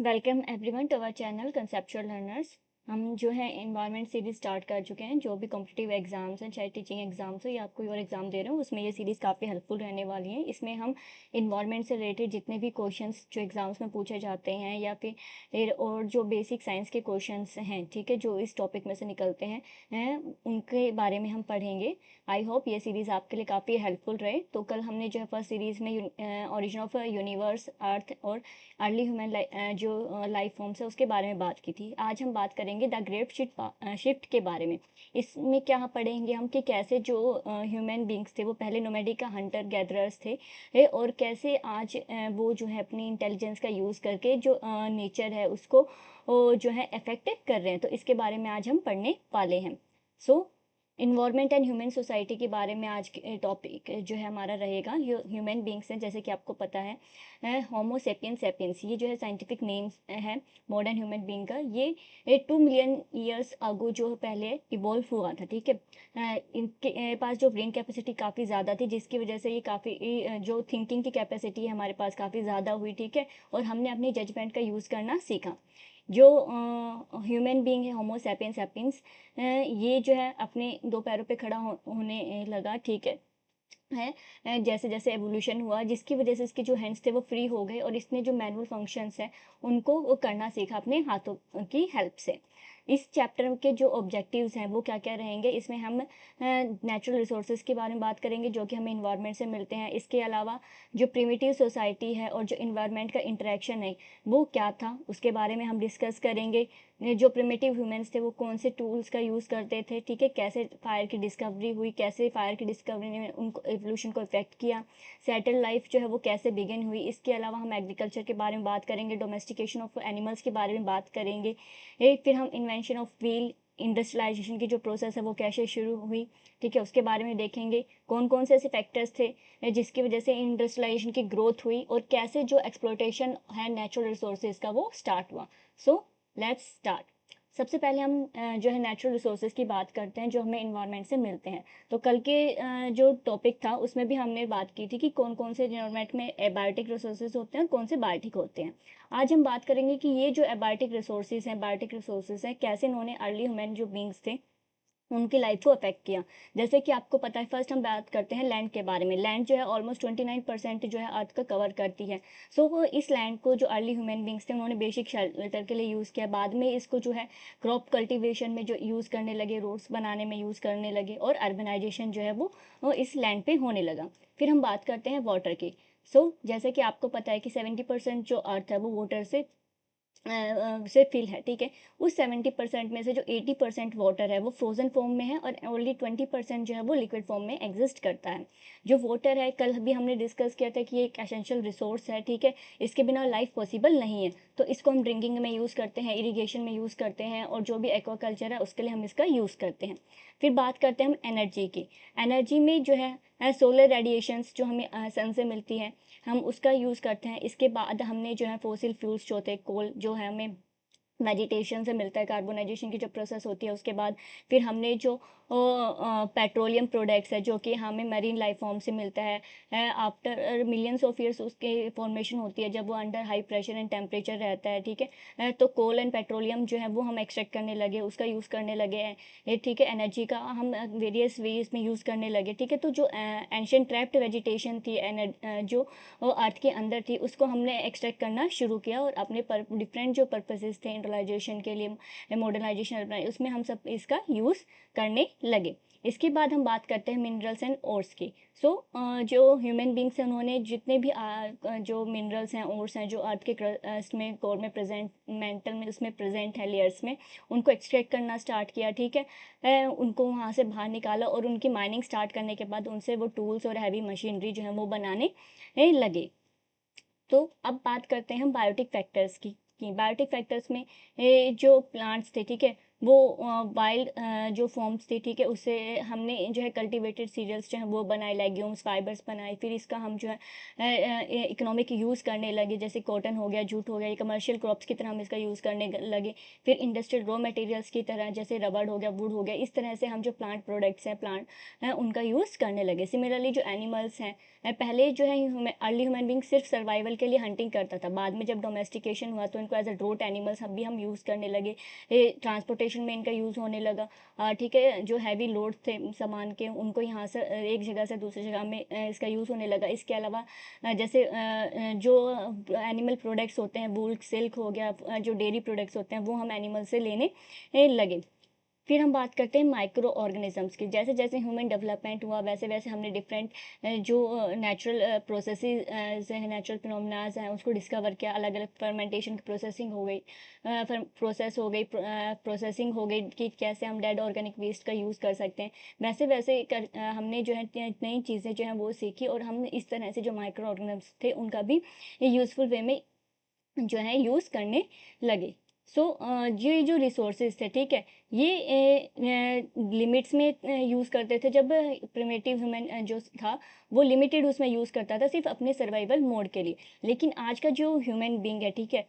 Welcome everyone to our channel conceptual learners. हम जो है इन्वायरमेंट सीरीज स्टार्ट कर चुके हैं। जो भी कॉम्पिटिटिव एग्जाम्स हैं, चाहे टीचिंग एग्जाम्स हो या आप कोई और एग्जाम दे रहे हो, उसमें ये सीरीज़ काफ़ी हेल्पफुल रहने वाली है। इसमें हम इन्वायरमेंट से रिलेटेड जितने भी क्वेश्चंस जो एग्जाम्स में पूछे जाते हैं या फिर और जो बेसिक साइंस के क्वेश्चंस हैं, ठीक है, जो इस टॉपिक में से निकलते हैं उनके बारे में हम पढ़ेंगे। आई होप ये सीरीज़ आपके लिए काफ़ी हेल्पफुल रहे। तो कल हमने जो है फर्स्ट सीरीज़ में ओरिजिन ऑफ यूनिवर्स, अर्थ और अर्ली ह्यूमन जो लाइफ फॉर्म्स है उसके बारे में बात की थी। आज हम बात करेंगे द ग्रेट शिफ्ट के बारे में। इसमें क्या पढ़ेंगे हम कि कैसे जो ह्यूमन बींग्स थे वो पहले नोमैडिक का हंटर गैदरर्स थे और कैसे आज वो जो है अपनी इंटेलिजेंस का यूज़ करके जो नेचर है उसको जो है अफेक्ट कर रहे हैं। तो इसके बारे में आज हम पढ़ने वाले हैं। सो इन्वायरमेंट एंड ह्यूमन सोसाइटी के बारे में आज टॉपिक जो है हमारा रहेगा। ह्यूमन बींग्स हैं, जैसे कि आपको पता है होमो सेपियंस सेपियंस, ये जो है साइंटिफिक नेम्स है मॉडर्न ह्यूमन बींग का। ये 2 मिलियन ईयर्स अगो जो पहले इवॉल्व हुआ था, ठीक है। इनके पास जो ब्रेन कैपेसिटी काफ़ी ज़्यादा थी, जिसकी वजह से ये काफ़ी जो थिंकिंग की कैपेसिटी है हमारे पास काफ़ी ज़्यादा हुई, ठीक है। और हमने अपनी जजमेंट का यूज़ करना सीखा। जो ह्यूमन बींग है होमो सेपियंस सेपियंस, ये जो है अपने दो पैरों पे खड़ा होने लगा, ठीक है। जैसे जैसे एवोल्यूशन हुआ, जिसकी वजह से इसके जो हैंड्स थे वो फ्री हो गए और इसने जो मैनुअल फंक्शंस है उनको वो करना सीखा अपने हाथों की हेल्प से। इस चैप्टर के जो ऑब्जेक्टिव्स हैं वो क्या क्या रहेंगे, इसमें हम नेचुरल रिसोर्सेज के बारे में बात करेंगे जो कि हमें इन्वायरमेंट से मिलते हैं। इसके अलावा जो प्रिमिटिव सोसाइटी है और जो इन्वायरमेंट का इंटरेक्शन है वो क्या था, उसके बारे में हम डिस्कस करेंगे। जो प्रिमिटिव ह्यूमंस थे वो कौन से टूल्स का यूज़ करते थे, ठीक है, कैसे फायर की डिस्कवरी हुई, कैसे फायर की डिस्कवरी ने उनको एवोल्यूशन को इफेक्ट किया, सेटल लाइफ जो है वो कैसे बिगिन हुई। इसके अलावा हम एग्रीकल्चर के बारे में बात करेंगे, डोमेस्टिकेशन ऑफ एनिमल्स के बारे में बात करेंगे। फिर हम इन्वेंशन ऑफ व्हील, इंडस्ट्रियलाइजेशन की जो प्रोसेस है वो कैसे शुरू हुई, ठीक है, उसके बारे में देखेंगे। कौन कौन से ऐसे फैक्टर्स थे जिसकी वजह से इंडस्ट्रियलाइजेशन की ग्रोथ हुई और कैसे जो एक्सप्लोटेशन है नेचुरल रिसोर्सेज का वो स्टार्ट हुआ। So let's start. सबसे पहले हम जो है नेचुरल रिसोर्सेज की बात करते हैं जो हमें इन्वायरमेंट से मिलते हैं। तो कल के जो टॉपिक था उसमें भी हमने बात की थी कि कौन कौन से इन्वायरमेंट में एबायोटिक रिसोर्सेज होते हैं, कौन से बायोटिक होते हैं। आज हम बात करेंगे कि ये जो एबायोटिक रिसोर्सेज हैं, बायोटिक रिसोर्सेज हैं, कैसे इन्होंने अर्ली ह्यूमन जो बींग्स थे उनकी लाइफ को अफेक्ट किया। जैसे कि आपको पता है, फर्स्ट हम बात करते हैं लैंड के बारे में। लैंड जो है ऑलमोस्ट 29% जो है अर्थ का कवर करती है। सो वो इस लैंड को जो अर्ली ह्यूमन बींग्स थे उन्होंने बेसिक शेल्टर के लिए यूज़ किया। बाद में इसको जो है क्रॉप कल्टीवेशन में जो यूज़ करने लगे, रोड्स बनाने में यूज़ करने लगे और अर्बनाइजेशन जो है वो इस लैंड पे होने लगा। फिर हम बात करते हैं वाटर की। जैसे कि आपको पता है कि 70% जो अर्थ है वो वाटर से फिल है, ठीक है। उस 70% में से जो 80% वाटर है वो फ्रोजन फॉर्म में है और ओनली 20% जो है वो लिक्विड फॉर्म में एग्जिस्ट करता है। जो वाटर है, कल भी हमने डिस्कस किया था कि ये एक एसेंशियल रिसोर्स है, ठीक है, इसके बिना लाइफ पॉसिबल नहीं है। तो इसको हम ड्रिंकिंग में यूज़ करते हैं, इरीगेशन में यूज़ करते हैं और जो भी एक्वाकल्चर है उसके लिए हम इसका यूज़ करते हैं। फिर बात करते हैं हम एनर्जी की। एनर्जी में जो है सोलर रेडिएशंस जो हमें सन से मिलती है, हम उसका यूज़ करते हैं। इसके बाद हमने जो है फोसिल फ्यूल्स जो होते हैं, कोल जो है हमें वेजिटेशन से मिलता है, कार्बोनाइजेशन की जो प्रोसेस होती है उसके बाद। फिर हमने जो पेट्रोलियम प्रोडक्ट्स है जो कि हमें मरीन लाइफ फॉर्म से मिलता है। आफ्टर मिलियंस ऑफ ईयर्स उसकी फॉर्मेशन होती है जब वो under high pressure and temperature रहता है, ठीक है। तो कोल एंड पेट्रोलियम जो है वो हम एक्सट्रैक्ट करने लगे, उसका यूज़ करने लगे हैं, ये ठीक है। एनर्जी का हम वेरियस वेज में यूज़ करने लगे, ठीक है। तो जो एंशियंट ट्रैप्ड वेजिटेशन थी जो अर्थ के अंदर थी उसको हमने एक्सट्रैक्ट करना शुरू किया और अपने डिफरेंट जो पर्पसेस थे इंडस्ट्रियलाइजेशन के लिए, मॉडर्नाइजेशन, उसमें हम सब इसका यूज़ करने लगे। इसके बाद हम बात करते हैं मिनरल्स एंड ओर्स की। जो ह्यूमन बींग्स हैं उन्होंने जितने भी जो मिनरल्स हैं, ओर्स हैं जो अर्थ के क्रस्ट में, कोर में प्रेजेंट, मेंटल में उसमें प्रेजेंट है, लेयर्स में, उनको एक्सट्रैक्ट करना स्टार्ट किया, ठीक है। उनको वहाँ से बाहर निकाला और उनकी माइनिंग स्टार्ट करने के बाद उनसे वो टूल्स और हैवी मशीनरी जो है वो बनाने लगे। तो अब बात करते हैं हम बायोटिक फैक्टर्स की। बायोटिक फैक्टर्स में जो प्लांट्स थे, ठीक है, वो वाइल्ड जो फॉर्म्स थी, ठीक है, उससे हमने जो है कल्टिवेटेड सीरियल्स जो हैं वो बनाए, लेग्यूम्स फाइबर्स बनाए, फिर इसका हम जो है इकोनॉमिक यूज़ करने लगे, जैसे कॉटन हो गया, जूट हो गया, ये कमर्शियल क्रॉप्स की तरह हम इसका यूज़ करने लगे। फिर इंडस्ट्रियल रॉ मटेरियल्स की तरह जैसे रबड़ हो गया, वुड हो गया, इस तरह से हम जो प्लांट प्रोडक्ट्स हैं, प्लांट हैं, उनका यूज़ करने लगे। सिमिलरली जो एनिमल्स हैं, पहले जो है अर्ली ह्यूमन बींग सिर्फ सर्वाइवल के लिए हंटिंग करता था, बाद में जब डोमेस्टिकेशन हुआ तो इनको एज अ ड्रोट एनिमल्स हम यूज़ करने लगे, ट्रांसपोर्टेशन में इनका यूज़ होने लगा, ठीक है, जो हैवी लोड थे सामान के, उनको यहाँ से एक जगह से दूसरी जगह में इसका यूज़ होने लगा। इसके अलावा जैसे जो एनिमल प्रोडक्ट्स होते हैं, वूल सिल्क हो गया, जो डेयरी प्रोडक्ट्स होते हैं वो हम एनिमल से लेने लगे। फिर हम बात करते हैं माइक्रो ऑर्गेनिजम्स की। जैसे जैसे ह्यूमन डेवलपमेंट हुआ वैसे वैसे हमने डिफरेंट जो नेचुरल प्रोसेसेस हैं, नेचुरल फिनोमेनाज हैं, उसको डिस्कवर किया। अलग अलग फर्मेंटेशन की प्रोसेसिंग हो गई, प्रोसेसिंग हो गई कि कैसे हम डेड ऑर्गेनिक वेस्ट का यूज़ कर सकते हैं। वैसे वैसे हमने जो है नई चीज़ें जो हैं वो सीखी, और हम इस तरह से जो माइक्रो ऑर्गेनिजम्स थे उनका भी यूज़फुल वे में जो है यूज़ करने लगे। सो ये जो रिसोर्सेज थे, ठीक है, ये लिमिट्स में यूज़ करते थे। जब प्रिमिटिव ह्यूमन जो था वो लिमिटेड उसमें यूज़ करता था सिर्फ अपने सर्वाइवल मोड के लिए। लेकिन आज का जो ह्यूमन बींग है, ठीक है,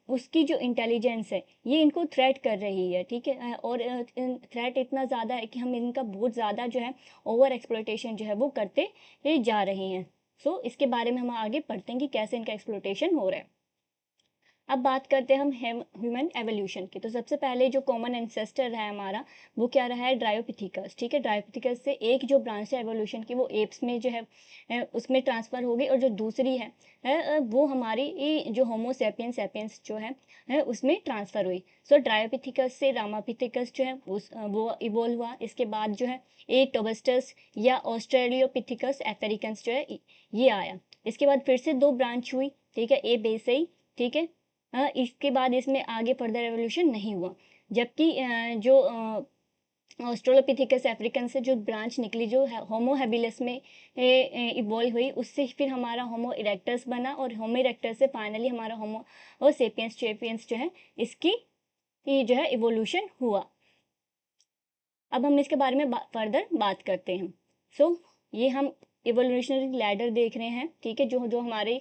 उसकी जो इंटेलिजेंस है ये इनको थ्रेट कर रही है, ठीक है, और थ्रेट इतना ज़्यादा है कि हम इनका बहुत ज़्यादा जो है ओवर एक्सप्लॉयटेशन जो है वो करते जा रहे हैं। सो इसके बारे में हम आगे पढ़ते हैं कि कैसे इनका एक्सप्लॉयटेशन हो रहा है। अब बात करते हैं हम ह्यूमन एवोल्यूशन की। तो सबसे पहले जो कॉमन एंसेस्टर है हमारा, वो क्या रहा है? ड्रायोपिथिकस, ठीक है। ड्रायोपिथिकस से एक जो ब्रांच है एवोल्यूशन की, वो एप्स में जो है उसमें ट्रांसफ़र हो गई, और जो दूसरी है वो हमारी जो होमो सेपियंस सेपियंस जो है उसमें ट्रांसफ़र हुई। सो ड्रायोपिथिकस से रामापिथिकस जो है वो इवोल्व हुआ। इसके बाद जो है ए टोबस्टस या ऑस्ट्रेलियोपिथिकस एफेरिकन्स जो है ये आया। इसके बाद फिर से दो ब्रांच हुई, ठीक है, ए बेसई, ठीक है। इसके बाद इसमें आगे फर्दर एवोल्यूशन नहीं हुआ। जबकि जो ऑस्ट्रेलोपिथेकस अफ्रीकन से जो ब्रांच निकली, जो होमो हैबिलिस में इवॉल्व हुई, उससे फिर हमारा होमो इरेक्टस बना, और होमो इरेक्टस से फाइनली हमारा होमो सेपियंस चेपियंस जो है इसकी जो है इवोल्यूशन हुआ। अब हम इसके बारे में फर्दर बात करते हैं। सो ये हम इवोल्यूशनरी लैडर देख रहे हैं, ठीक है, जो जो हमारे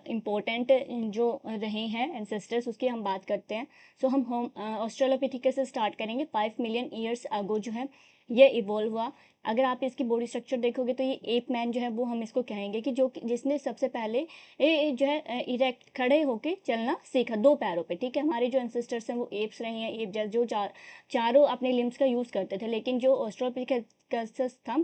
इम्पोर्टेंट जो रहे हैं एंसेस्टर्स, उसकी हम बात करते हैं। सो हम ऑस्ट्रेलोपिथिकस से स्टार्ट करेंगे। 5 मिलियन ईयर्स अगो जो है ये इवॉल्व हुआ। अगर आप इसकी बॉडी स्ट्रक्चर देखोगे तो ये एप मैन जो है वो हम इसको कहेंगे कि जो जिसने सबसे पहले जो है इरेक्ट खड़े होके चलना सीखा दो पैरों पे, ठीक है। हमारे जो एंसेस्टर्स हैं वो एप्स रहे हैं, एप जो चारों अपने लिम्स का यूज़ करते थे। लेकिन जो ऑस्ट्रेलोपिथेकस था,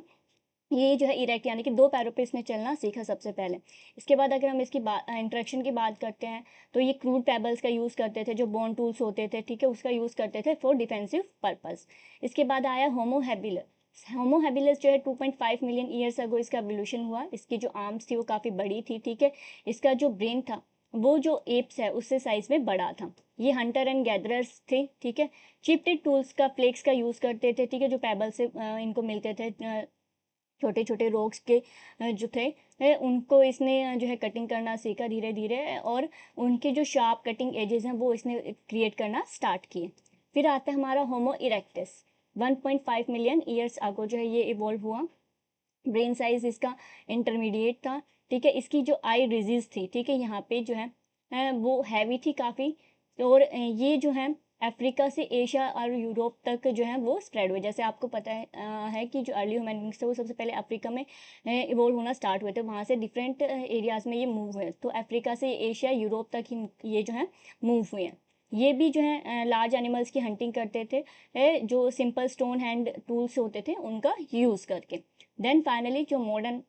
ये जो है इरेक्ट यानी कि दो पैरों पे इसने चलना सीखा सबसे पहले। इसके बाद अगर हम इसकी इंट्रैक्शन की बात करते हैं, तो ये क्रूड पेबल्स का यूज़ करते थे, जो बोन टूल्स होते थे, ठीक है, उसका यूज़ करते थे फॉर डिफेंसिव पर्पस। इसके बाद आया होमो हैबिलस। होमो हैबिलस जो है 2.5 मिलियन ईयर्स अगो इसका एवोल्यूशन हुआ। इसकी जो आर्म्स थी वो काफ़ी बड़ी थी, ठीक है। इसका जो ब्रेन था वो जो एप्स है उससे साइज में बड़ा था। ये हंटर एंड गैदरर्स थे, ठीक है। चिप्टेड टूल्स का, फ्लेक्स का यूज़ करते थे, ठीक है, जो पेबल से इनको मिलते थे, छोटे छोटे रॉक्स के जो थे उनको इसने जो है कटिंग करना सीखा धीरे धीरे, और उनके जो शार्प कटिंग एजेस हैं वो इसने क्रिएट करना स्टार्ट किए। फिर आता है हमारा होमो इरेक्टस। 1.5 मिलियन ईयर्स अगो जो है ये इवॉल्व हुआ। ब्रेन साइज इसका इंटरमीडिएट था, ठीक है। इसकी जो आई रिजिज थी, ठीक है, यहाँ पे जो है वो हैवी थी काफ़ी, और ये जो है अफ्रीका से एशिया और यूरोप तक जो है वो स्प्रेड हुए। जैसे आपको पता है कि जो अर्ली ह्यूमन बींग्स थे वो सबसे पहले अफ्रीका में इवॉल्व होना स्टार्ट हुए थे, वहाँ से डिफरेंट एरियाज़ में ये मूव हुए, तो अफ्रीका से एशिया यूरोप तक ही ये जो है मूव हुए हैं। ये भी जो है लार्ज एनिमल्स की हंटिंग करते थे, जो सिंपल स्टोन हैंड टूल्स होते थे उनका यूज़ करके। देन फाइनली जो मॉडर्न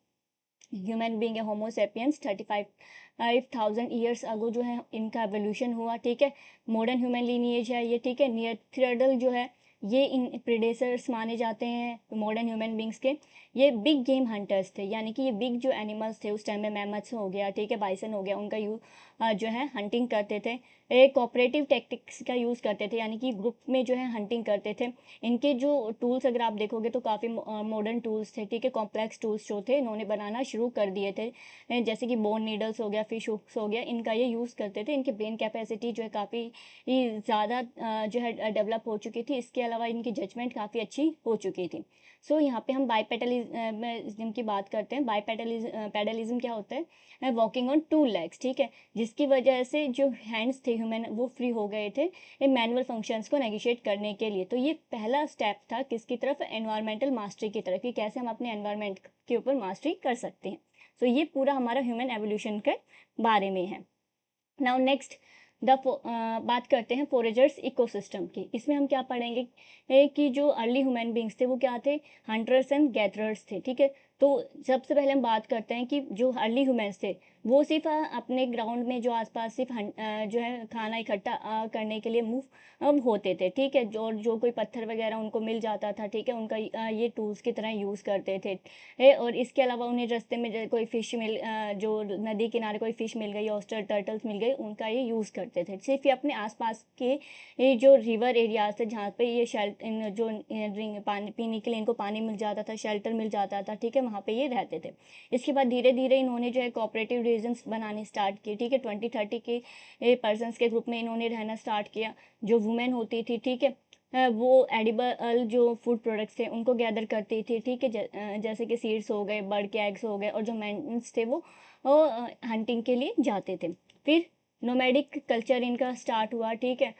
ह्यूमन बींग है होमो सेपियंस, 35,000 ईयर्स अगो जो है इनका एवोल्यूशन हुआ, ठीक है। मॉडर्न ह्यूमन लीनिएज है ये, ठीक है। नियरथिरडल जो है ये इन प्रेडेसर्स माने जाते हैं मॉडर्न ह्यूमन बींग्स के। ये बिग गेम हंटर्स थे, यानी कि ये बिग जो एनिमल्स थे उस टाइम में, मैमथ्स हो गया, ठीक है, बाइसन हो गया, उनका जो है हंटिंग करते थे। एक कोऑपरेटिव टेक्टिक्स का यूज़ करते थे, यानी कि ग्रुप में जो है हंटिंग करते थे। इनके जो टूल्स अगर आप देखोगे तो काफ़ी मॉडर्न टूल्स थे, ठीक है, कॉम्प्लेक्स टूल्स जो थे इन्होंने बनाना शुरू कर दिए थे। जैसे कि बोन नीडल्स हो गया, फिश हुक्स हो गया, इनका ये यूज़ करते थे। इनकी ब्रेन कैपेसिटी जो है काफ़ी ज़्यादा जो है डेवलप हो चुकी थी। इसके अलावा इनकी जजमेंट काफ़ी अच्छी हो चुकी थी। सो यहाँ पे हम बाईपेडलिज्म की बात करते हैं। पैडलिज्म क्या होता है? वॉकिंग ऑन टू लेग्स, ठीक है, जिसकी वजह से जो हैंड्स थे ह्यूमन वो फ्री हो गए थे मैनुअल फंक्शंस को नेगोशिएट करने के लिए। तो ये पहला स्टेप था किसकी तरफ? एनवायरमेंटल मास्टरी की तरफ, कि कैसे हम अपने एनवायरमेंट के ऊपर मास्टरी कर सकते हैं। सो ये पूरा हमारा ह्यूमन एवोल्यूशन के बारे में है। नाउ नेक्स्ट बात करते हैं फोरेजर्स इकोसिस्टम की। इसमें हम क्या पढ़ेंगे कि जो अर्ली ह्यूमन बींग्स थे वो क्या थे? हंटर्स एंड गैदरर्स थे, ठीक है। तो सबसे पहले हम बात करते हैं कि जो अर्ली ह्यूमन्स थे वो सिर्फ अपने ग्राउंड में जो आसपास सिर्फ जो है खाना इकट्ठा करने के लिए मूव होते थे, ठीक है। जो कोई पत्थर वगैरह उनको मिल जाता था, ठीक है, उनका ये टूल्स की तरह यूज़ करते थे। और इसके अलावा उन्हें रास्ते में कोई फ़िश जो नदी किनारे कोई फ़िश मिल गई, ऑयस्टर, टर्टल्स मिल गए, उनका ये यूज़ करते थे। सिर्फ ये अपने आसपास के ये जो रिवर एरियाज थे जहाँ पे ये जो ड्रिंक पानी पीने के लिए इनको पानी मिल जाता था, शेल्टर मिल जाता था, ठीक है, वहाँ पे ये रहते थे। इसके बाद धीरे धीरे इन्होंने जो है कोऑपरेटिव रीजन्स बनाने स्टार्ट किए, ठीक है। 20-30 के पर्सनस के ग्रुप में इन्होंने रहना स्टार्ट किया। जो वुमेन होती थी, ठीक है, वो एडिबल जो फूड प्रोडक्ट्स थे उनको गैदर करती थी, ठीक है, जैसे कि सीड्स हो गए, बर्ड के एग्स हो गए, और जो मेंस थे वो हंटिंग के लिए जाते थे। फिर नोमैडिक कल्चर इनका स्टार्ट हुआ, ठीक है,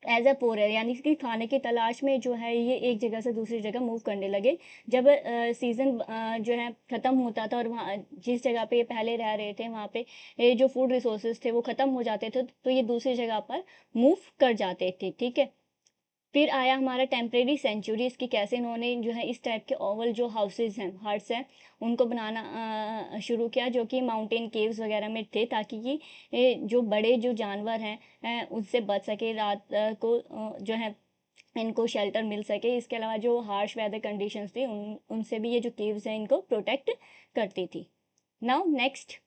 एज अ पोरर, यानी कि खाने की तलाश में जो है ये एक जगह से दूसरी जगह मूव करने लगे। जब सीज़न जो है ख़त्म होता था और वहाँ जिस जगह पे ये पहले रह रहे थे वहाँ पे जो फूड रिसोर्सेज थे वो ख़त्म हो जाते थे, तो ये दूसरी जगह पर मूव कर जाते थे, ठीक है। फिर आया हमारा टेम्परेरी सेंचुरीज़, की कैसे इन्होंने जो है इस टाइप के ओवल जो हाउसेज हैं, हट्स हैं, उनको बनाना शुरू किया, जो कि माउंटेन केव्स वगैरह में थे, ताकि ये जो बड़े जो जानवर हैं उससे बच सके, रात को जो है इनको शेल्टर मिल सके। इसके अलावा जो हार्श वेदर कंडीशंस थी उनसे भी ये जो केव्स हैं इनको प्रोटेक्ट करती थी। नाउ नेक्स्ट,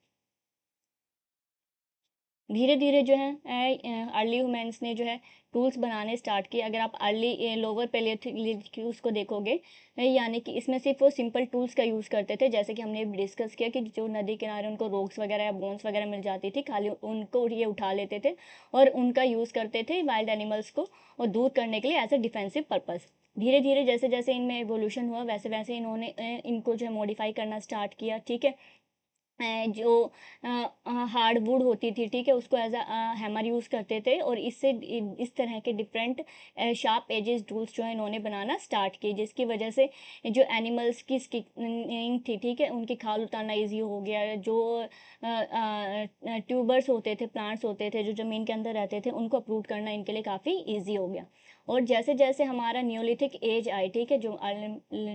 धीरे धीरे जो है अर्ली ह्यूमन्स ने जो है टूल्स बनाने स्टार्ट किए। अगर आप अर्ली लोअर पैलियोलिथिक को देखोगे, यानी कि इसमें सिर्फ वो सिंपल टूल्स का यूज़ करते थे, जैसे कि हमने डिस्कस किया कि जो नदी किनारे उनको रोक्स वगैरह या बोन्स वगैरह मिल जाती थी, खाली उनको ये उठा लेते थे और उनका यूज़ करते थे वाइल्ड एनिमल्स को और दूर करने के लिए एज अ डिफेंसिव पर्पज़। धीरे धीरे जैसे जैसे इनमें एवोल्यूशन हुआ वैसे वैसे इन्होंने इनको जो है मॉडिफाई करना स्टार्ट किया, ठीक है। जो हार्ड वुड होती थी, ठीक है, उसको एज अ हैमर यूज़ करते थे और इससे इस तरह के डिफरेंट शार्प एजेस टूल्स जो है इन्होंने बनाना स्टार्ट किए, जिसकी वजह से जो एनिमल्स की स्किनिंग थी, ठीक है, उनकी खाल उतारना इजी हो गया। जो ट्यूबर्स होते थे, प्लांट्स होते थे जो ज़मीन के अंदर रहते थे, उनको अप्रूट करना इनके लिए काफ़ी ईजी हो गया। और जैसे जैसे हमारा न्योलिथिक एज आई, ठीक है,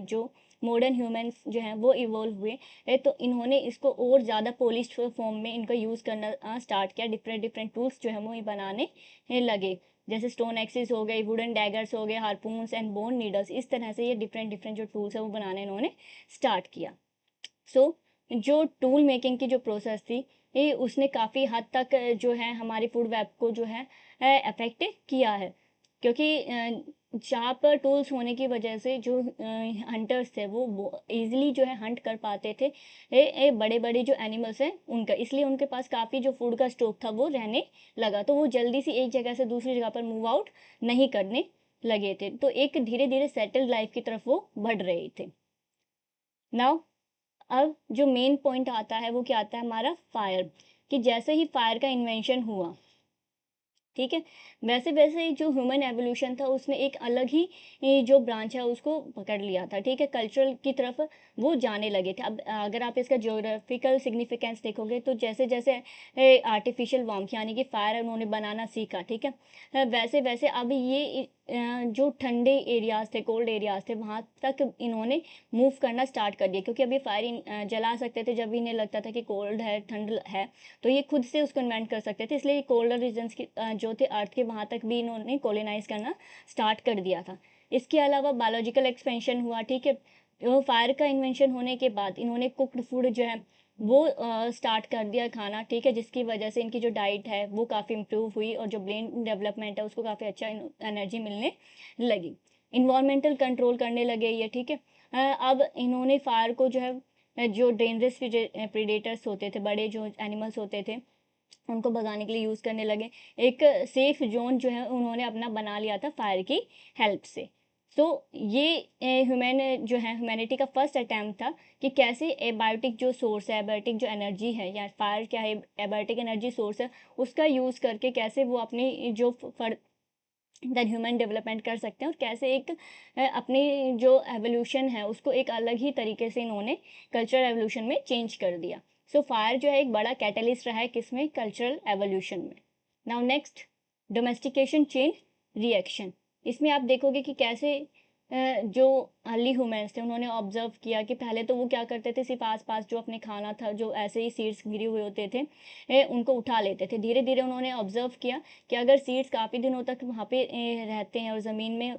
जो मॉडर्न ह्यूमंस जो हैं वो इवॉल्व हुए, तो इन्होंने इसको और ज़्यादा पॉलिश्ड फॉर्म में इनका यूज़ करना स्टार्ट किया। डिफरेंट डिफरेंट टूल्स जो है वो बनाने लगे, जैसे स्टोन एक्सिस हो गई, वुडन डैगर्स हो गए, हार्पून्स एंड बोन नीडल्स। इस तरह से ये डिफरेंट डिफरेंट जो टूल्स है वो बनाने इन्होंने स्टार्ट किया। सो जो टूल मेकिंग की जो प्रोसेस थी ये उसने काफ़ी हद तक जो है हमारी फूड वेब को जो है अफेक्ट किया है, क्योंकि शार्प टूल्स होने की वजह से जो हंटर्स थे वो इजीली जो है हंट कर पाते थे बड़े बड़े जो एनिमल्स हैं उनका, इसलिए उनके पास काफ़ी जो फूड का स्टॉक था वो रहने लगा, तो वो जल्दी से एक जगह से दूसरी जगह पर मूव आउट नहीं करने लगे थे। तो एक धीरे धीरे सेटल्ड लाइफ की तरफ वो बढ़ रहे थे। नाउ अब जो मेन पॉइंट आता है वो क्या आता है हमारा फायर, कि जैसे ही फायर का इन्वेंशन हुआ, ठीक है, वैसे वैसे ही जो ह्यूमन एवोल्यूशन था उसने एक अलग ही जो ब्रांच है उसको पकड़ लिया था, ठीक है, कल्चरल की तरफ वो जाने लगे थे। अब अगर आप इसका ज्योग्राफिकल सिग्निफिकेंस देखोगे तो जैसे जैसे आर्टिफिशियल वार्मथ यानी कि फायर उन्होंने बनाना सीखा, ठीक है, वैसे वैसे अब ये जो ठंडे एरियाज थे, कोल्ड एरियाज थे, वहाँ तक इन्होंने मूव करना स्टार्ट कर दिया, क्योंकि अभी फायर जला सकते थे जब इन्हें लगता था कि कोल्ड है, ठंड है, तो ये खुद से उसको इन्वेंट कर सकते थे। इसलिए कोल्डर रीजन्स की जो थे अर्थ के, वहाँ तक भी इन्होंने कॉलोनाइज करना स्टार्ट कर दिया था। इसके अलावा बायोलॉजिकल एक्सपेंशन हुआ, ठीक है, फायर का इन्वेंशन होने के बाद इन्होंने कुक्ड फूड जो है वो स्टार्ट कर दिया खाना, ठीक है, जिसकी वजह से इनकी जो डाइट है वो काफ़ी इम्प्रूव हुई और जो ब्रेन डेवलपमेंट है उसको काफ़ी अच्छा एनर्जी मिलने लगी। इन्वायरमेंटल कंट्रोल करने लगे ये, ठीक है। अब इन्होंने फायर को जो है जो डेंजरस प्रीडेटर्स होते थे, बड़े जो एनिमल्स होते थे, उनको भगाने के लिए यूज़ करने लगे। एक सेफ जोन जो है उन्होंने अपना बना लिया था फायर की हेल्प से। सो ये जो है ह्यूमैनिटी का फर्स्ट अटैम्प्ट था कि कैसे एबायोटिक जो सोर्स है, एबायोटिक जो एनर्जी है या फायर क्या है, एबायोटिक एनर्जी सोर्स है, उसका यूज़ करके कैसे वो अपनी जो दैन ह्यूमन डेवलपमेंट कर सकते हैं और कैसे एक अपनी जो एवोल्यूशन है उसको एक अलग ही तरीके से इन्होंने कल्चरल एवोल्यूशन में चेंज कर दिया। सो फायर जो है एक बड़ा कैटलिस्ट रहा है किसमें, कल्चरल एवोल्यूशन में। Now next, domestication chain reaction. इसमें आप देखोगे कि कैसे जो अर्ली ह्यूमन्स थे उन्होंने ऑब्जर्व किया कि पहले तो वो क्या करते थे, सिर्फ आस पास जो अपने खाना था, जो ऐसे ही सीड्स गिरे हुए होते थे, उनको उठा लेते थे। धीरे धीरे उन्होंने ऑब्जर्व किया कि अगर सीड्स काफ़ी दिनों तक वहाँ पे रहते हैं और ज़मीन में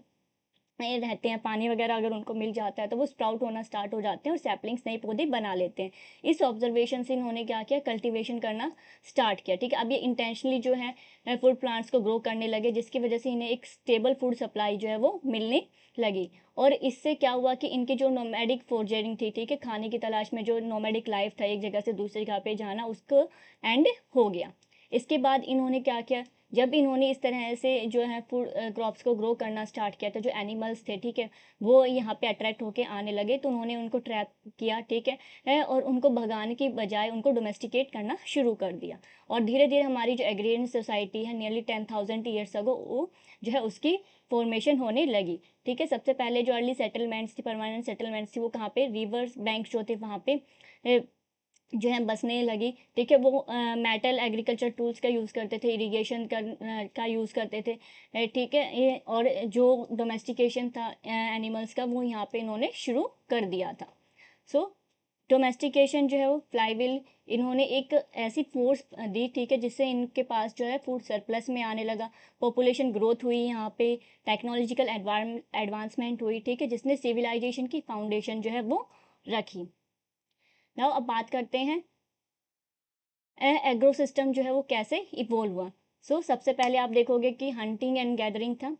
रहते हैं, पानी वगैरह अगर उनको मिल जाता है तो वो स्प्राउट होना स्टार्ट हो जाते हैं और सैपलिंग्स नए पौधे बना लेते हैं। इस ऑब्जर्वेशन से इन्होंने क्या किया, कल्टीवेशन करना स्टार्ट किया, ठीक है। अब ये इंटेंशनली जो है फूड प्लांट्स को ग्रो करने लगे, जिसकी वजह से इन्हें एक स्टेबल फूड सप्लाई जो है वो मिलने लगी। और इससे क्या हुआ कि इनकी जो नोमैडिक फोर्जरिंग थी, ठीक है, खाने की तलाश में जो नोमैडिक लाइफ था, एक जगह से दूसरी जगह पे जाना, उसको एंड हो गया। इसके बाद इन्होंने क्या किया, जब इन्होंने इस तरह से जो है फूड क्रॉप्स को ग्रो करना स्टार्ट किया, तो जो एनिमल्स थे, ठीक है, वो यहाँ पे अट्रैक्ट होके आने लगे, तो उन्होंने उनको ट्रैप किया, ठीक है, और उनको भगाने की बजाय उनको डोमेस्टिकेट करना शुरू कर दिया। और धीरे धीरे हमारी जो एग्रेरियन सोसाइटी है, नियरली 10,000 ईयर्स अगो, वो जो है उसकी फॉर्मेशन होने लगी, ठीक है। सबसे पहले जो अर्ली सेटलमेंट्स थी, परमानेंट सेटलमेंट्स थी, वो कहाँ पे, रिवर्स बैंक जो थे वहाँ पे जो है बसने लगी, ठीक है। वो मेटल एग्रीकल्चर टूल्स का यूज़ करते थे, इरिगेशन का यूज़ करते थे, ठीक है। ये और जो डोमेस्टिकेशन था एनिमल्स का, वो यहाँ पे इन्होंने शुरू कर दिया था। सो डोमेस्टिकेशन जो है वो फ्लाईव्हील इन्होंने एक ऐसी फोर्स दी, ठीक है, जिससे इनके पास जो है फूड सरप्लस में आने लगा, पॉपुलेशन ग्रोथ हुई यहाँ पे, टेक्नोलॉजिकल एडवांसमेंट हुई, ठीक है, जिसने सिविलाइजेशन की फाउंडेशन जो है वो रखी। नाउ अब बात करते हैं एग्रो सिस्टम जो है वो कैसे इवोल्व हुआ। सबसे पहले आप देखोगे कि हंटिंग एंड गैदरिंग था,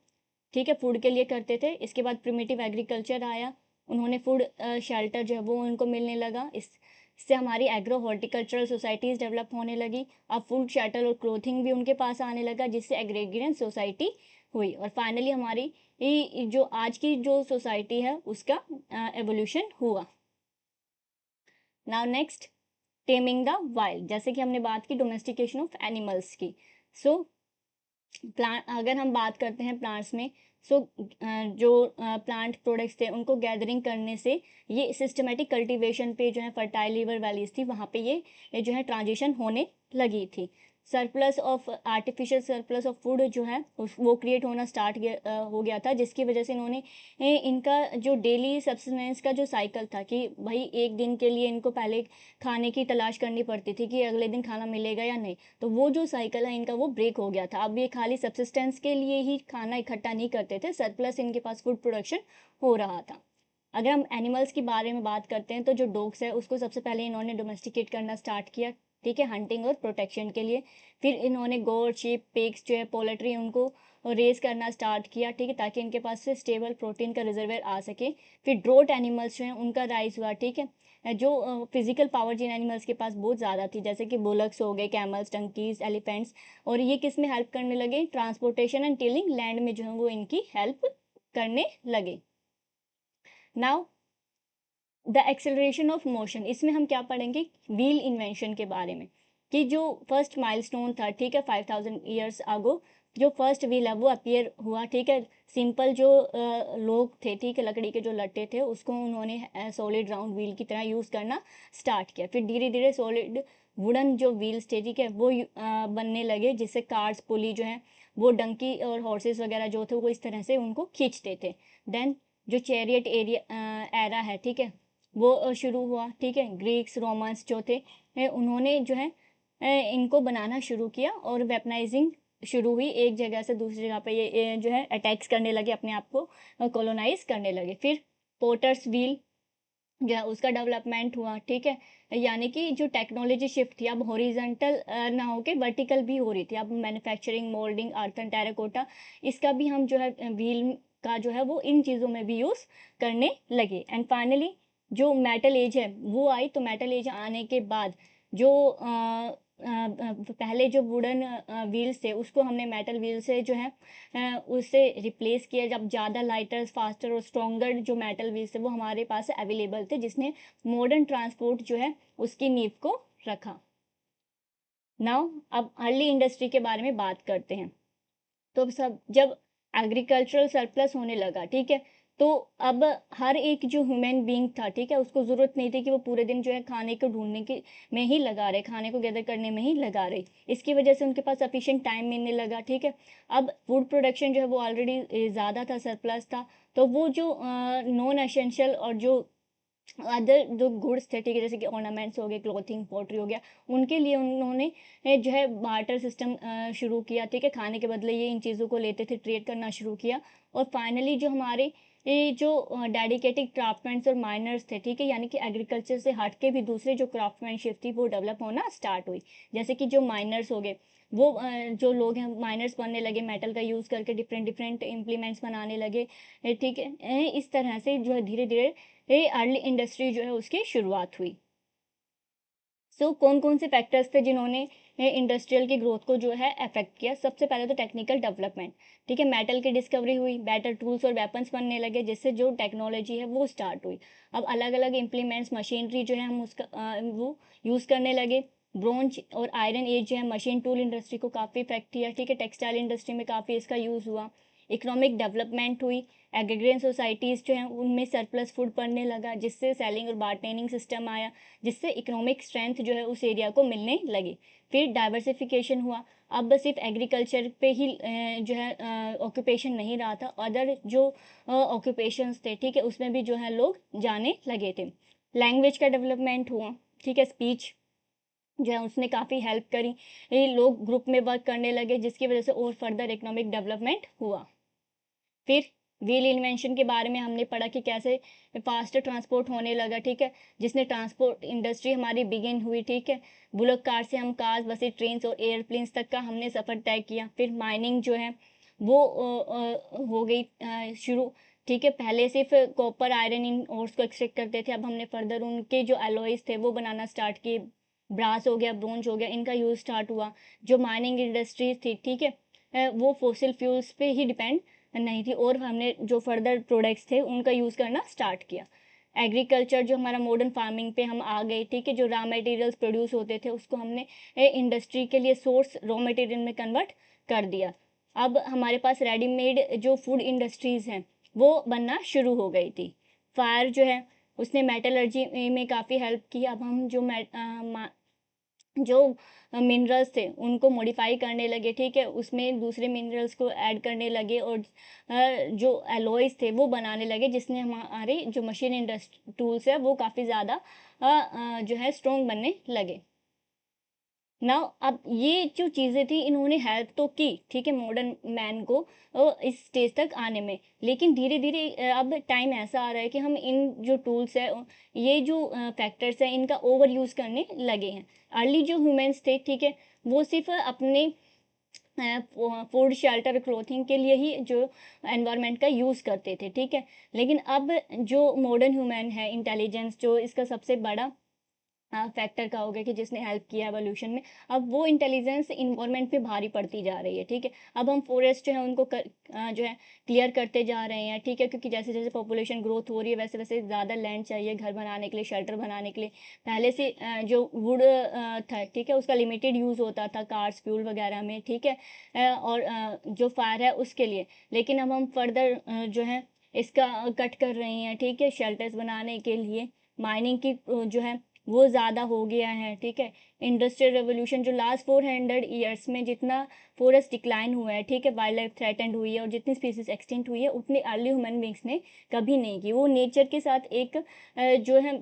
ठीक है, फूड के लिए करते थे। इसके बाद प्रिमिटिव एग्रीकल्चर आया, उन्होंने फूड शेल्टर जो है वो उनको मिलने लगा। इससे हमारी एग्रो हॉर्टिकल्चरल सोसाइटीज़ डेवलप होने लगी। अब फूड शेल्टर और क्लोथिंग भी उनके पास आने लगा, जिससे एग्रेगेरियन सोसाइटी हुई। और फाइनली हमारी जो आज की जो सोसाइटी है उसका एवोल्यूशन हुआ। Now next, taming the wild. जैसे कि हमने बात की डोमेस्टिकेशन ऑफ एनिमल्स की। सो प्लांट, अगर हम बात करते हैं प्लांट्स में, जो प्लांट प्रोडक्ट्स थे उनको गैदरिंग करने से ये सिस्टमेटिक कल्टीवेशन पे जो है फर्टाइल रिवर वैलीज थी वहाँ पे ये जो है ट्रांजिशन होने लगी थी। Surplus of artificial surplus of food जो है वो क्रिएट होना स्टार्ट हो गया था, जिसकी वजह से इन्होंने इनका जो डेली सब्सटेंस का जो साइकिल था कि भाई एक दिन के लिए इनको पहले खाने की तलाश करनी पड़ती थी कि अगले दिन खाना मिलेगा या नहीं, तो वो जो साइकिल है इनका वो ब्रेक हो गया था। अब ये खाली सब्सिस्टेंस के लिए ही खाना इकट्ठा नहीं करते थे, सरप्लस इनके पास फूड प्रोडक्शन हो रहा था। अगर हम एनिमल्स के बारे में बात करते हैं तो जो डॉग्स है उसको सबसे पहले इन्होंने डोमेस्टिकेट करना स्टार्ट किया, ठीक है, हंटिंग और प्रोटेक्शन के लिए। फिर इन्होंने गोट, शीप, पिग्स जो है पोल्ट्री उनको रेस करना स्टार्ट किया, ठीक है, ताकि इनके पास से स्टेबल प्रोटीन का रिजर्वेयर आ सके। फिर ड्रोट एनिमल्स जो हैं उनका राइज हुआ, ठीक है, जो फिजिकल पावर जिन एनिमल्स के पास बहुत ज़्यादा थी, जैसे कि बुलक्स हो गए, कैमल्स, टंकीज, एलिफेंट्स, और ये किस में हेल्प करने लगे, ट्रांसपोर्टेशन एंड टिलिंग लैंड में जो है वो इनकी हेल्प करने लगे। Now the acceleration of motion, इसमें हम क्या पढ़ेंगे, व्हील इन्वेंशन के बारे में, कि जो फर्स्ट माइलस्टोन था, ठीक है, 5,000 ईयर्स आगो जो फर्स्ट व्हील है वो अपीयर हुआ, ठीक है। सिंपल जो लोग थे, ठीक है, लकड़ी के जो लट्टे थे उसको उन्होंने सॉलिड राउंड व्हील की तरह यूज़ करना स्टार्ट किया। फिर धीरे धीरे सॉलिड वुडन जो व्हील्स थे, ठीक है, वो बनने लगे, जिससे कार्स, पुली जो है वो डंकी और हॉर्सेस वगैरह जो थे वो इस तरह से उनको खींचते थे। देन जो चैरियट एरिया एरा है, ठीक है, वो शुरू हुआ, ठीक है। ग्रीक्स, रोमन्स जो थे उन्होंने जो है इनको बनाना शुरू किया और वेपनाइजिंग शुरू हुई, एक जगह से दूसरी जगह पे ये जो है अटैक्स करने लगे, अपने आप को कॉलोनाइज करने लगे। फिर पोटर्स व्हील, जो है उसका डेवलपमेंट हुआ, ठीक है। यानी कि जो टेक्नोलॉजी शिफ्ट थी अब हॉरिजॉन्टल ना होके वर्टिकल भी हो रही थी। अब manufacturing, moulding, earth and terracotta, इसका भी हम जो है व्हील का जो है वो इन चीज़ों में भी यूज़ करने लगे। एंड फाइनली जो मेटल एज है वो आई। तो मेटल एज आने के बाद जो पहले जो वुडन व्हील्स थे उसको हमने मेटल व्हील से जो है उससे रिप्लेस किया। जब ज़्यादा लाइटर, फास्टर और स्ट्रॉन्गर जो मेटल व्हील्स थे वो हमारे पास अवेलेबल थे, जिसने मॉडर्न ट्रांसपोर्ट जो है उसकी नींव को रखा। नाउ अब अर्ली इंडस्ट्री के बारे में बात करते हैं। तो सब जब एग्रीकल्चरल सरप्लस होने लगा, ठीक है, तो अब हर एक जो ह्यूमन बीइंग था, ठीक है, उसको ज़रूरत नहीं थी कि वो पूरे दिन जो है खाने को ढूंढने के में ही लगा रहे, खाने को गैदर करने में ही लगा रहे। इसकी वजह से उनके पास सफिशिएंट टाइम मिलने लगा, ठीक है। अब फूड प्रोडक्शन जो है वो ऑलरेडी ज़्यादा था, सरप्लस था। तो वो जो नॉन एसेंशियल और जो अदर जो गुड्स थे, ठीक है, जैसे कि ऑर्नामेंट्स हो गए, क्लॉथिंग, पॉटरी हो गया, उनके लिए उन्होंने जो है बार्टर सिस्टम शुरू किया, ठीक है। खाने के बदले ये इन चीज़ों को लेते थे, ट्रेड करना शुरू किया। और फाइनली जो हमारे ये जो डेडिकेटेड क्राफ्टमैन्स और माइनर्स थे, ठीक है, यानी कि एग्रीकल्चर से हट के भी दूसरे जो क्राफ्टमैनशिप थी वो डेवलप होना स्टार्ट हुई। जैसे कि जो माइनर्स हो गए, वो जो लोग हैं माइनर्स बनने लगे, मेटल का यूज़ करके डिफरेंट डिफरेंट इम्प्लीमेंट्स बनाने लगे, ठीक है। इस तरह से जो है धीरे धीरे ये अर्ली इंडस्ट्री जो है उसकी शुरुआत हुई। कौन कौन से फैक्टर्स थे जिन्होंने इंडस्ट्रियल की ग्रोथ को जो है अफेक्ट किया? सबसे पहले तो टेक्निकल डेवलपमेंट, ठीक है। मेटल की डिस्कवरी हुई, बेटर टूल्स और वेपन्स बनने लगे, जिससे जो टेक्नोलॉजी है वो स्टार्ट हुई। अब अलग अलग इम्प्लीमेंट्स, मशीनरी जो है हम उसका वो यूज़ करने लगे। ब्रोंज और आयरन एज जो है मशीन टूल इंडस्ट्री को काफ़ी इफेक्ट किया, ठीक है। टेक्सटाइल इंडस्ट्री में काफ़ी इसका यूज़ हुआ। इकोनॉमिक डेवलपमेंट हुई, एग्रीगेट सोसाइटीज़ जो हैं उनमें सरप्लस फूड पड़ने लगा, जिससे सेलिंग और बार्टेनिंग सिस्टम आया, जिससे इकोनॉमिक स्ट्रेंथ जो है उस एरिया को मिलने लगी। फिर डाइवर्सिफिकेशन हुआ। अब बस सिर्फ एग्रीकल्चर पे ही जो है ऑक्यूपेशन नहीं रहा था, अदर जो ऑक्यूपेशंस थे, ठीक है, उसमें भी जो है लोग जाने लगे थे। लैंग्वेज का डेवलपमेंट हुआ, ठीक है। स्पीच जो है उसने काफ़ी हेल्प करी, ये लोग ग्रुप में वर्क करने लगे, जिसकी वजह से और फर्दर इकोनॉमिक डेवलपमेंट हुआ। फिर व्हील इन्वेंशन के बारे में हमने पढ़ा कि कैसे फास्ट ट्रांसपोर्ट होने लगा, ठीक है, जिसने ट्रांसपोर्ट इंडस्ट्री हमारी बिगिन हुई, ठीक है। बुलक कार से हम कार्स, बसें, ट्रेन्स और एयरप्लेन्स तक का हमने सफ़र तय किया। फिर माइनिंग जो है वो हो गई शुरू, ठीक है। पहले सिर्फ कॉपर, आयरन इन ओर्स को एक्सट्रैक्ट करते थे, अब हमने फर्दर उनके जो एलॉयज थे वो बनाना स्टार्ट किए। ब्रास हो गया, ब्रोंज हो गया, इनका यूज़ स्टार्ट हुआ। जो माइनिंग इंडस्ट्रीज थी, ठीक है, वो फॉसिल फ्यूल्स पे ही डिपेंड नहीं थी, और हमने जो फर्दर प्रोडक्ट्स थे उनका यूज़ करना स्टार्ट किया। एग्रीकल्चर जो हमारा मॉडर्न फार्मिंग पे हम आ गए, ठीक है। जो रॉ मटेरियल्स प्रोड्यूस होते थे उसको हमने इंडस्ट्री के लिए सोर्स रॉ मटेरियल में कन्वर्ट कर दिया। अब हमारे पास रेडीमेड जो फूड इंडस्ट्रीज़ हैं वो बनना शुरू हो गई थी। फायर जो है उसने मेटलर्जी में काफ़ी हेल्प की। अब हम जो मिनरल्स थे उनको मॉडिफाई करने लगे, ठीक है, उसमें दूसरे मिनरल्स को ऐड करने लगे, और जो एलॉयज़ थे वो बनाने लगे, जिसने हमारे जो मशीन इंडस्ट्री टूल्स है वो काफ़ी ज़्यादा जो है स्ट्रॉन्ग बनने लगे। नाउ अब ये जो चीज़ें थी इन्होंने हेल्प तो की, ठीक है, मॉडर्न मैन को इस स्टेज तक आने में। लेकिन धीरे धीरे अब टाइम ऐसा आ रहा है कि हम इन जो टूल्स है, ये जो फैक्टर्स हैं, इनका ओवर यूज़ करने लगे हैं। अर्ली जो ह्यूमंस थे, ठीक है, वो सिर्फ अपने फूड, शेल्टर, क्लोथिंग के लिए ही जो एनवायरनमेंट का यूज़ करते थे, ठीक है। लेकिन अब जो मॉडर्न ह्यूमन है, इंटेलिजेंस जो इसका सबसे बड़ा फैक्टर का हो गया कि जिसने हेल्प किया एवोल्यूशन में, अब वो इंटेलिजेंस इन्वायरमेंट पे भारी पड़ती जा रही है, ठीक है। अब हम फॉरेस्ट जो है उनको जो है क्लियर करते जा रहे हैं, ठीक है, क्योंकि जैसे जैसे पॉपुलेशन ग्रोथ हो रही है वैसे वैसे ज़्यादा लैंड चाहिए घर बनाने के लिए, शेल्टर बनाने के लिए। पहले से जो वुड था, ठीक है, उसका लिमिटेड यूज़ होता था कार्स, फ्यूल वगैरह में, ठीक है, और जो फायर है उसके लिए। लेकिन अब हम फर्दर जो है इसका कट कर रहे हैं, ठीक है, शेल्टर्स बनाने के लिए। माइनिंग की जो है वो ज़्यादा हो गया है, ठीक है। इंडस्ट्रियल रेवोल्यूशन जो लास्ट 400 ईयर्स में जितना फॉरेस्ट डिक्लाइन हुआ है, ठीक है, वाइल्ड लाइफ थ्रेटेंड हुई है, और जितनी स्पीसीज एक्सटिंक्ट हुई है उतनी अर्ली ह्यूमन बींग्स ने कभी नहीं की। वो नेचर के साथ एक जो है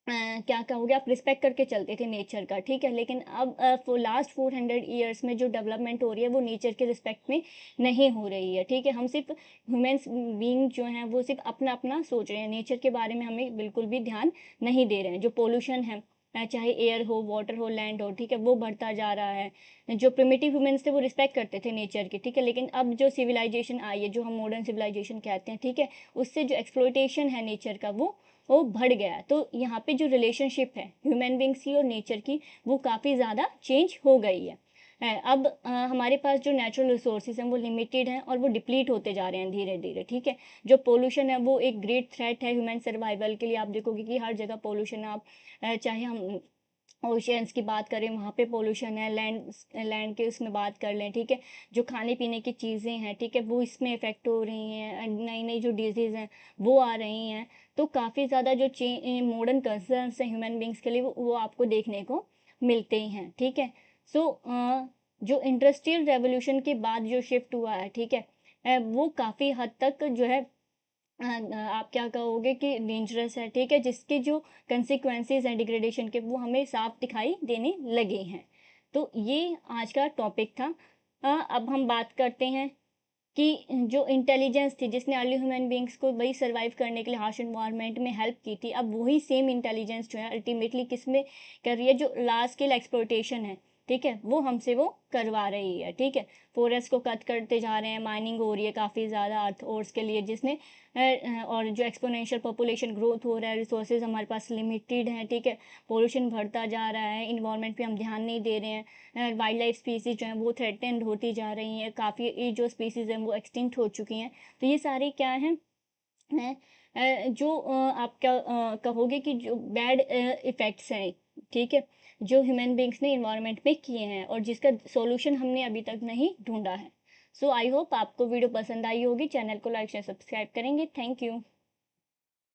क्या कहोगे आप, रिस्पेक्ट करके चलते थे नेचर का, ठीक है। लेकिन अब लास्ट 400 ईयर्स में जो डेवलपमेंट हो रही है वो नेचर के रिस्पेक्ट में नहीं हो रही है, ठीक है। हम सिर्फ ह्यूमंस बीइंग जो हैं वो सिर्फ अपना अपना सोच रहे हैं, नेचर के बारे में हमें बिल्कुल भी ध्यान नहीं दे रहे हैं। जो पोल्यूशन है, चाहे एयर हो, वाटर हो, लैंड हो, ठीक है, वो बढ़ता जा रहा है। जो प्रिमिटिव ह्यूमंस थे वो रिस्पेक्ट करते थे नेचर की, ठीक है। लेकिन अब जो सिविलाइजेशन आई है, जो हम मॉडर्न सिविलाइजेशन कहते हैं, ठीक है, उससे जो एक्सप्लॉयटेशन है नेचर का वो बढ़ गया है। तो यहाँ पे जो रिलेशनशिप है ह्यूमन बींग्स की और नेचर की, वो काफ़ी ज़्यादा चेंज हो गई है। अब हमारे पास जो नेचुरल रिसोर्सेज हैं वो लिमिटेड हैं और वो डिप्लीट होते जा रहे हैं धीरे धीरे, ठीक है। जो पोल्यूशन है वो एक ग्रेट थ्रेट है ह्यूमन सर्वाइवल के लिए। आप देखोगे कि हर जगह पोल्यूशन है। आप चाहे हम ओशियंस की बात करें, वहाँ पे पोल्यूशन है। लैंड के उसमें बात कर लें, ठीक है, जो खाने पीने की चीज़ें हैं, ठीक है, वो इसमें इफ़ेक्ट हो रही हैं। नई नई जो डिजीज़ हैं वो आ रही हैं। तो काफ़ी ज़्यादा जो मॉडर्न कंसर्न्स हैं ह्यूमन बींग्स के लिए वो आपको देखने को मिलते ही हैं, ठीक है। सो जो इंडस्ट्रियल रेवोल्यूशन के बाद जो शिफ्ट हुआ है, ठीक है, वो काफ़ी हद तक जो है आप क्या कहोगे कि डेंजरस है, ठीक है, जिसके जो कंसिक्वेंसेस हैं डिग्रेडेशन के वो हमें साफ दिखाई देने लगे हैं। तो ये आज का टॉपिक था। अब हम बात करते हैं कि जो इंटेलिजेंस थी जिसने अर्ली ह्यूमन बींग्स को वही सर्वाइव करने के लिए हार्श इन्वायरमेंट में हेल्प की थी, अब वही सेम इंटेलिजेंस जो है अल्टीमेटली किस में कर रही है, जो लार्ज स्केल एक्सप्लोइटेशन है, ठीक है, वो हमसे वो करवा रही है, ठीक है। फॉरेस्ट को कट करते जा रहे हैं, माइनिंग हो रही है काफ़ी ज़्यादा अर्थ ओर्स के लिए, जिसने और जो एक्सपोनेंशियल पॉपुलेशन ग्रोथ हो रहा है, रिसोर्सेज हमारे पास लिमिटेड हैं, ठीक है, पोल्यूशन बढ़ता जा रहा है, इन्वायरमेंट पे हम ध्यान नहीं दे रहे हैं, वाइल्ड लाइफ स्पीसीज जो हैं वो थ्रेटेंड होती जा रही हैं, काफ़ी जो स्पीसीज हैं वो एक्सटिंक्ट हो चुकी हैं। तो ये सारे क्या हैं, जो आप क्या कहोगे कि जो बैड इफ़ेक्ट्स हैं, ठीक है, जो ह्यूमन बींग्स ने इन्वायरमेंट में किए हैं और जिसका सॉल्यूशन हमने अभी तक नहीं ढूंढा है। सो आई होप आपको वीडियो पसंद आई होगी। चैनल को लाइक शेयर सब्सक्राइब करेंगे। Thank you.